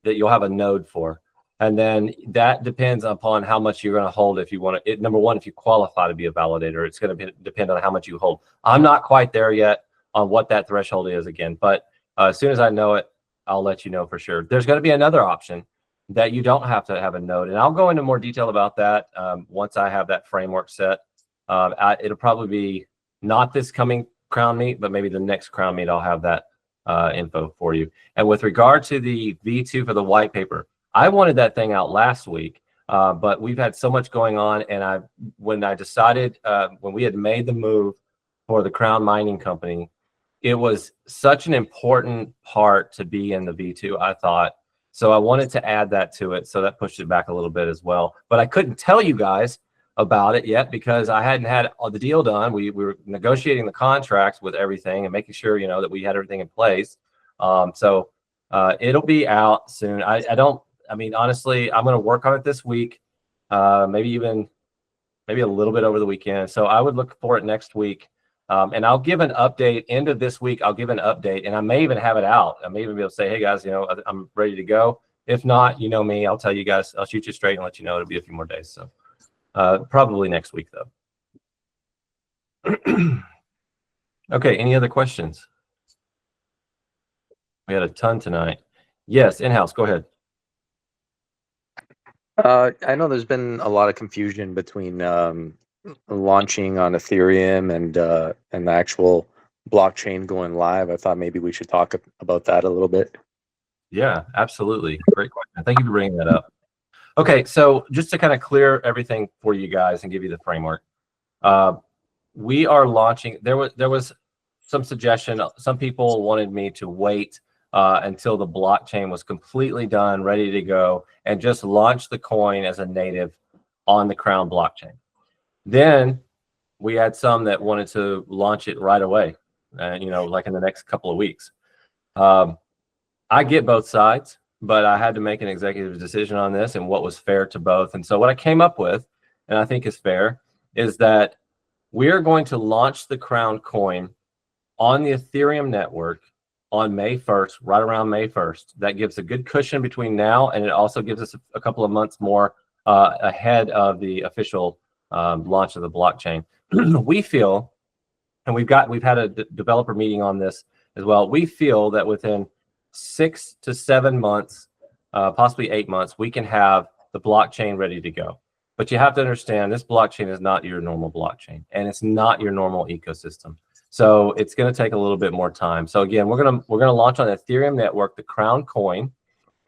that you'll have a node for, and then that depends upon how much you're going to hold. If you want to, number one, if you qualify to be a validator, it's going to depend on how much you hold. I'm not quite there yet on what that threshold is again, but as soon as I know it, I'll let you know for sure. There's going to be another option that you don't have to have a node, and I'll go into more detail about that once I have that framework set. It'll probably be not this coming KrownMEET, but maybe the next KrownMEET I'll have that info for you. And with regard to the V2 for the white paper, I wanted that thing out last week, but we've had so much going on, and when I decided, when we had made the move for the Krown Mining Company, it was such an important part to be in the V2, I thought. So I wanted to add that to it, so that pushed it back a little bit as well. But I couldn't tell you guys about it yet because I hadn't had the deal done. We were negotiating the contracts with everything and making sure, that we had everything in place. So it'll be out soon. I mean, honestly, I'm going to work on it this week, maybe a little bit over the weekend. So I would look for it next week. And I'll give an update end of this week. I'll give an update, and I may even have it out. I may even be able to say, hey guys, I'm ready to go. If not, you know me, I'll tell you guys, I'll shoot you straight and let you know it'll be a few more days. So probably next week though. Okay. Any other questions? We had a ton tonight. Yes. In-house. Go ahead. I know there's been a lot of confusion between launching on Ethereum and the actual blockchain going live. I thought maybe we should talk about that a little bit. Yeah, absolutely. Great question. Thank you for bringing that up. Okay, so just to kind of clear everything for you guys and give you the framework, we are launching. There was some suggestion. Some people wanted me to wait until the blockchain was completely done, ready to go, and just launch the coin as a native on the Krown blockchain. Then we had some that wanted to launch it right away, you know, like in the next couple of weeks. I get both sides, but I had to make an executive decision on this and what was fair to both. And so what I came up with, and I think is fair, is that we're going to launch the Krown coin on the Ethereum network on May 1st, right around May 1st. That gives a good cushion between now, and it also gives us a couple of months more ahead of the official launch of the blockchain. We feel, and we've had a developer meeting on this as well. We feel that within 6 to 7 months, possibly 8 months, we can have the blockchain ready to go. But you have to understand, this blockchain is not your normal blockchain, and it's not your normal ecosystem. So it's going to take a little bit more time. So again, we're going to launch on the Ethereum network, the Krown coin.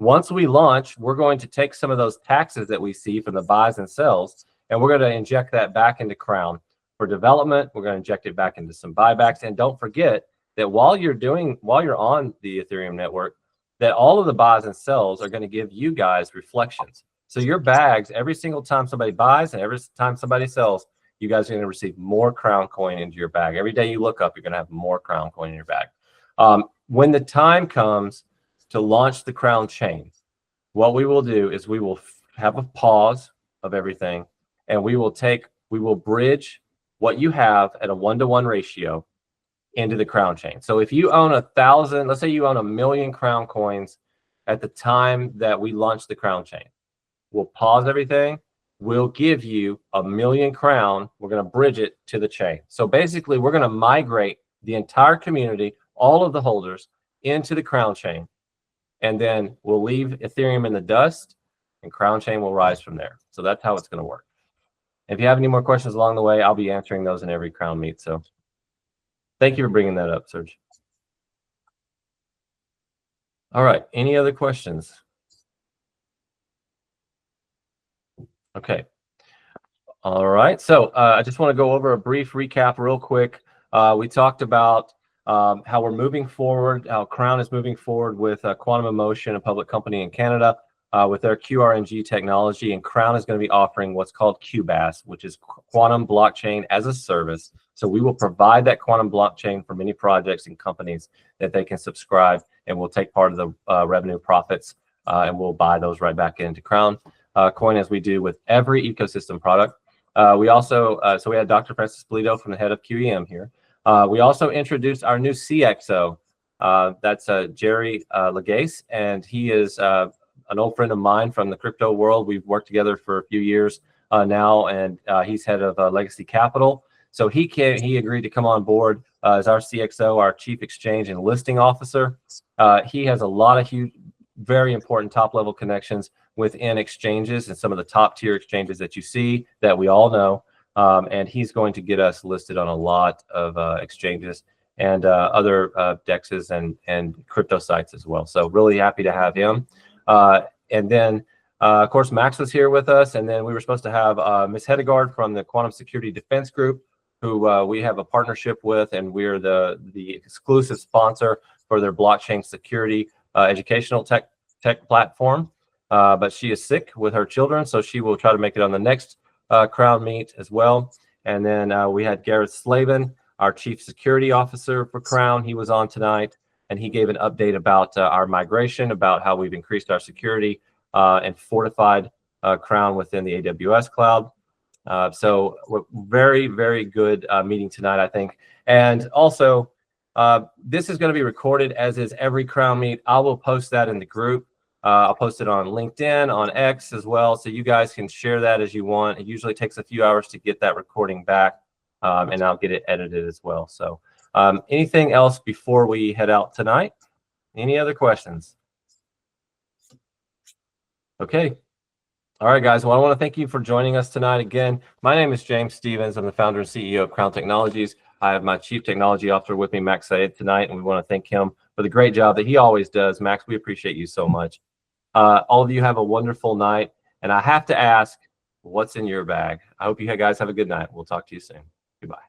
Once we launch, we're going to take some of those taxes that we see from the buys and sells, and we're going to inject that back into Krown for development. We're going to inject it back into some buybacks. And don't forget that while you're on the Ethereum network, that all of the buys and sells are going to give you guys reflections. So your bags, every single time somebody buys and every time somebody sells, you guys are going to receive more Krown coin into your bag. Every day you look up, you're going to have more Krown coin in your bag. When the time comes to launch the Krown chain, what we will do is we will have a pause of everything, and we will bridge what you have at a 1-to-1 ratio into the Krown chain. So if you own 1,000, let's say you own 1 million Krown coins at the time that we launch the Krown chain, we'll pause everything. We'll give you 1 million Krown. We're going to bridge it to the chain. So basically, we're going to migrate the entire community, all of the holders, into the Krown chain. And then we'll leave Ethereum in the dust, and Krown chain will rise from there. So that's how it's going to work. If you have any more questions along the way, I'll be answering those in every Krown meet. So thank you for bringing that up, Serge. All right. Any other questions? Okay. All right. So I just want to go over a brief recap real quick. We talked about how we're moving forward, how Krown is moving forward with Quantum Emotion, a public company in Canada, with their QRNG technology. And Krown is going to be offering what's called QBAS, which is Quantum Blockchain as a Service. So we will provide that quantum blockchain for many projects and companies that they can subscribe, and we'll take part of the revenue profits, and we'll buy those right back into Krown coin, as we do with every ecosystem product. We also, so we had Dr. Francis Polito from the head of QEM here. We also introduced our new CXO. That's Jerry Legace, and he is an old friend of mine from the crypto world. We've worked together for a few years now, and he's head of Legacy Capital. So he agreed to come on board as our CXO, our Chief Exchange and Listing Officer. He has a lot of huge, very important top-level connections within exchanges and some of the top-tier exchanges that you see that we all know. And he's going to get us listed on a lot of exchanges and other DEXs and crypto sites as well. So really happy to have him. And then, of course, Max was here with us. And then we were supposed to have Ms. Heddegard from the Quantum Security Defense Group, who we have a partnership with, and we're the exclusive sponsor for their blockchain security educational tech platform. But she is sick with her children, so she will try to make it on the next Krown meet as well. And then we had Gareth Slaven, our Chief Security Officer for Krown. He was on tonight, and he gave an update about our migration, about how we've increased our security and fortified Krown within the AWS cloud. So very, very good meeting tonight, I think. And also, this is going to be recorded, as is every Krown meet. I will post that in the group. I'll post it on LinkedIn, on X as well, so you guys can share that as you want. It usually takes a few hours to get that recording back, and I'll get it edited as well. So anything else before we head out tonight? Any other questions? Okay. All right, guys. Well, I want to thank you for joining us tonight. Again, my name is James Stevens. I'm the founder and CEO of Krown Technologies. I have my Chief Technology Officer with me, Max Syed, tonight, and we want to thank him for the great job that he always does. Max, we appreciate you so much. All of you have a wonderful night, And I have to ask, what's in your bag? I hope you guys have a good night. We'll talk to you soon. Goodbye.